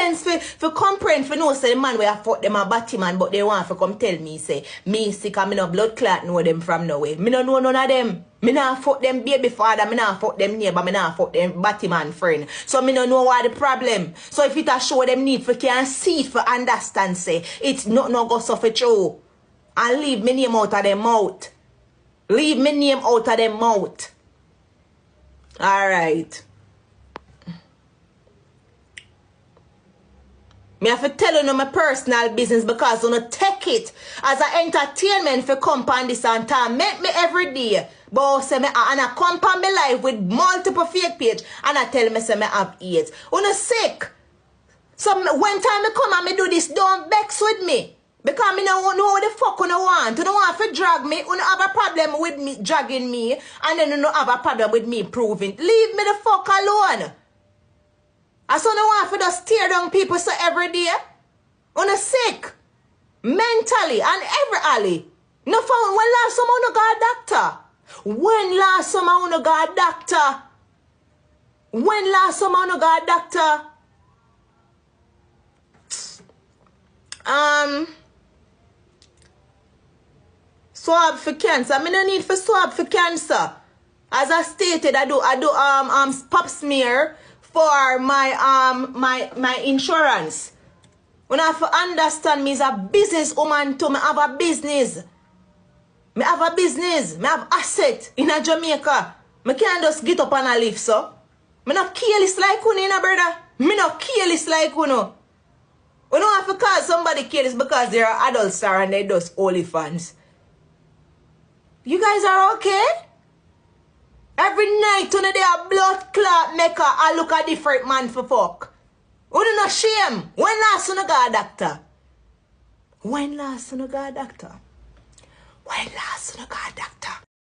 sense for comprehend for no say the man where I fuck them a batty man, but they want to come tell me say me sick and me no blood clot know them from nowhere. Me no know none of them. Me nah fuck them baby father, me nah fuck them neighbor, me nah fuck them batty man friend. So me no know what the problem. So if it a show them need for can see for understand say it's not no go suffer true. And leave me name out of them mouth. Leave me name out of them mouth. Alright. Me have to tell you my personal business because you take it as an entertainment for come on this and time. Make me every day. But say me and I come on my life with multiple fake page and I tell me say me have AIDS. You sick. So when time me come and me do this, don't vex with me. Because me don't know what the fuck you want. You don't want to drag me. You don't have a problem with me dragging me. And then you don't have a problem with me proving. Leave me the fuck alone. I so no want for just tear down people so every day. You sick. Mentally and every alley. No fun. When last summer you got a doctor? When last summer you got a doctor? When last summer you got a doctor? Swab for cancer. I no need for swab for cancer. As I stated, I do pap smear for my insurance. When I have to understand me is a business woman too. Me have a business. Me have a business. Me have asset in a Jamaica. Me can't just get up and a live so. Me not careless like you, brother. Me not careless like you. We don't have to call somebody careless because they are adults and they just OnlyFans. You guys are okay? Every night when they are blood clot maker, I look a different man for fuck. You do not shame. When last you got a doctor? When last you got a doctor? When last you got a